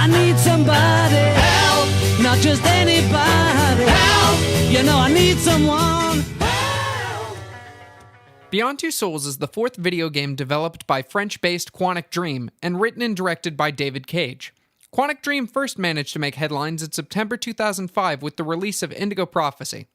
I need somebody help, not just anybody help. You know I need someone help. Beyond Two Souls is the fourth video game developed by French-based Quantic Dream and written and directed by David Cage. Quantic Dream first managed to make headlines in September 2005 with the release of Indigo Prophecy.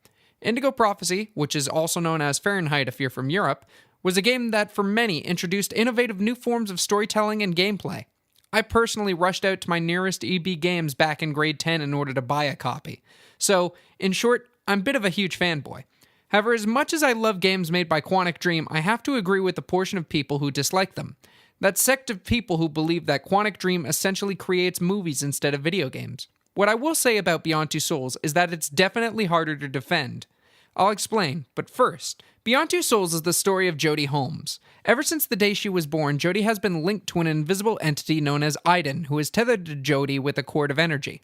Indigo Prophecy, which is also known as Fahrenheit if you're from Europe, was a game that for many introduced innovative new forms of storytelling and gameplay. I personally rushed out to my nearest EB Games back in grade 10 in order to buy a copy. So, in short, I'm a bit of a huge fanboy. However, as much as I love games made by Quantic Dream, I have to agree with the portion of people who dislike them. That sect of people who believe that Quantic Dream essentially creates movies instead of video games. What I will say about Beyond Two Souls is that it's definitely harder to defend. I'll explain, but first, Beyond Two Souls is the story of Jodie Holmes. Ever since the day she was born, Jodie has been linked to an invisible entity known as Aiden, who is tethered to Jodie with a cord of energy.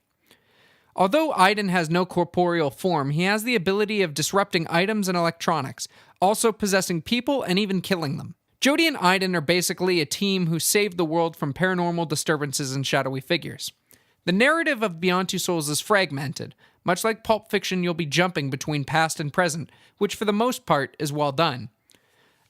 Although Aiden has no corporeal form, he has the ability of disrupting items and electronics, also possessing people and even killing them. Jodie and Aiden are basically a team who saved the world from paranormal disturbances and shadowy figures. The narrative of Beyond Two Souls is fragmented. Much like Pulp Fiction, you'll be jumping between past and present, which for the most part is well done.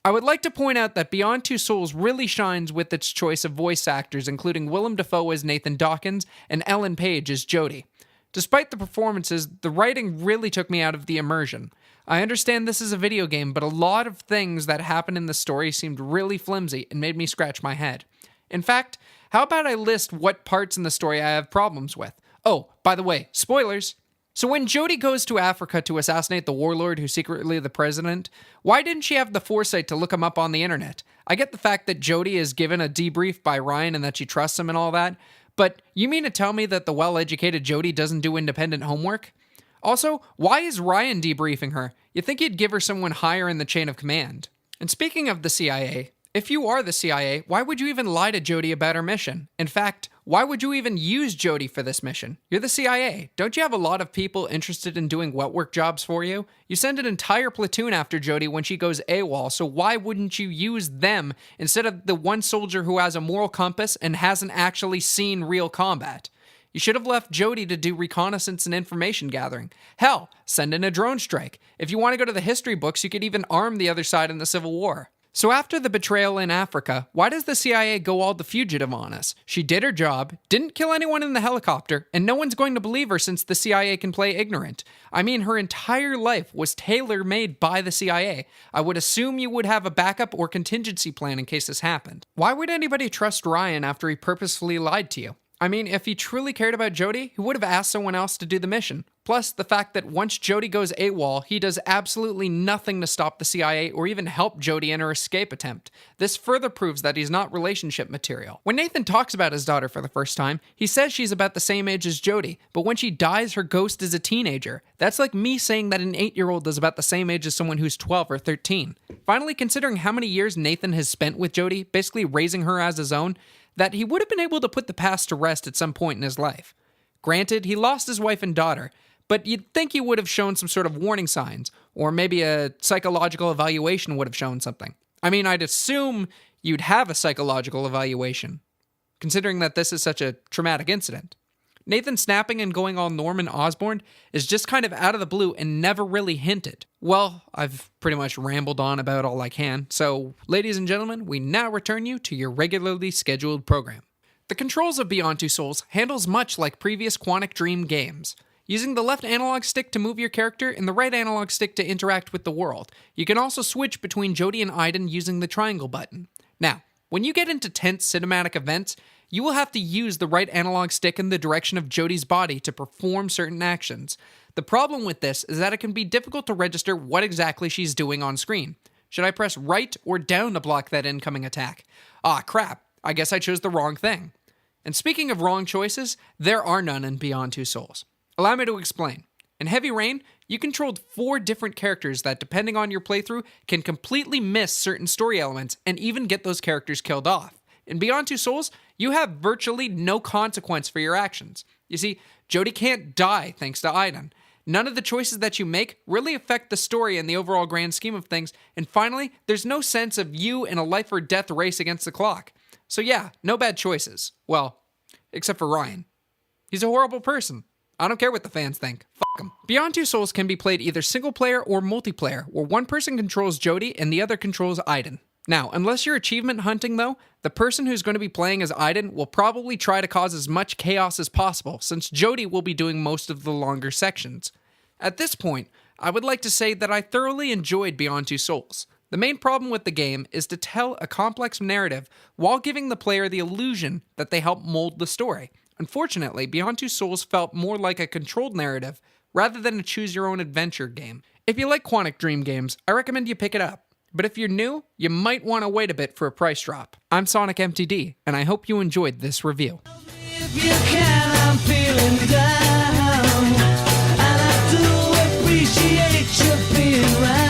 I would like to point out that Beyond Two Souls really shines with its choice of voice actors, including Willem Dafoe as Nathan Dawkins and Ellen Page as Jodie. Despite the performances, the writing really took me out of the immersion. I understand this is a video game, but a lot of things that happen in the story seemed really flimsy and made me scratch my head. In fact, how about I list what parts in the story I have problems with? Oh, by the way, spoilers! So when Jodie goes to Africa to assassinate the warlord who's secretly the president, why didn't she have the foresight to look him up on the internet? I get the fact that Jodie is given a debrief by Ryan and that she trusts him and all that, but you mean to tell me that the well-educated Jodie doesn't do independent homework? Also, why is Ryan debriefing her? You'd think he'd give her someone higher in the chain of command. And speaking of the CIA, if you are the CIA, why would you even lie to Jodie about her mission? In fact, why would you even use Jodie for this mission? You're the CIA. Don't you have a lot of people interested in doing wet work jobs for you? You send an entire platoon after Jodie when she goes AWOL, so why wouldn't you use them instead of the one soldier who has a moral compass and hasn't actually seen real combat? You should have left Jodie to do reconnaissance and information gathering. Hell, send in a drone strike. If you want to go to the history books, you could even arm the other side in the Civil War. So after the betrayal in Africa, why does the CIA go all the fugitive on us? She did her job, didn't kill anyone in the helicopter, and no one's going to believe her since the CIA can play ignorant. I mean, her entire life was tailor-made by the CIA. I would assume you would have a backup or contingency plan in case this happened. Why would anybody trust Ryan after he purposefully lied to you? I mean, if he truly cared about Jodie, he would have asked someone else to do the mission. Plus, the fact that once Jodie goes AWOL, he does absolutely nothing to stop the CIA or even help Jodie in her escape attempt. This further proves that he's not relationship material. When Nathan talks about his daughter for the first time, he says she's about the same age as Jodie, but when she dies, her ghost is a teenager. That's like me saying that an 8-year-old is about the same age as someone who's 12 or 13. Finally, considering how many years Nathan has spent with Jodie, basically raising her as his own, that he would have been able to put the past to rest at some point in his life. Granted, he lost his wife and daughter, but you'd think he would have shown some sort of warning signs, or maybe a psychological evaluation would have shown something. I mean, I'd assume you'd have a psychological evaluation, considering that this is such a traumatic incident. Nathan snapping and going all Norman Osborn is just kind of out of the blue and never really hinted. Well, I've pretty much rambled on about all I can, so ladies and gentlemen, we now return you to your regularly scheduled program. The controls of Beyond Two Souls handles much like previous Quantic Dream games. Using the left analog stick to move your character and the right analog stick to interact with the world. You can also switch between Jodie and Aiden using the triangle button. Now, when you get into tense cinematic events, you will have to use the right analog stick in the direction of Jodie's body to perform certain actions. The problem with this is that it can be difficult to register what exactly she's doing on screen. Should I press right or down to block that incoming attack? Ah, crap, I guess I chose the wrong thing. And speaking of wrong choices, there are none in Beyond Two Souls. Allow me to explain. In Heavy Rain, you controlled 4 different characters that, depending on your playthrough, can completely miss certain story elements and even get those characters killed off. In Beyond Two Souls, you have virtually no consequence for your actions. You see, Jodie can't die thanks to Aiden. None of the choices that you make really affect the story in the overall grand scheme of things, and finally, there's no sense of you in a life or death race against the clock. So yeah, no bad choices. Well, except for Ryan. He's a horrible person. I don't care what the fans think. Fuck him. Beyond Two Souls can be played either single player or multiplayer, where one person controls Jody and the other controls Aiden. Now, unless you're achievement hunting though, the person who's going to be playing as Aiden will probably try to cause as much chaos as possible, since Jody will be doing most of the longer sections. At this point, I would like to say that I thoroughly enjoyed Beyond Two Souls. The main problem with the game is to tell a complex narrative while giving the player the illusion that they help mold the story. Unfortunately, Beyond Two Souls felt more like a controlled narrative rather than a choose-your-own-adventure game. If you like Quantic Dream games, I recommend you pick it up. But if you're new, you might want to wait a bit for a price drop. I'm SonicMTD, and I hope you enjoyed this review. If you can, I'm feeling down, and I do appreciate you being right.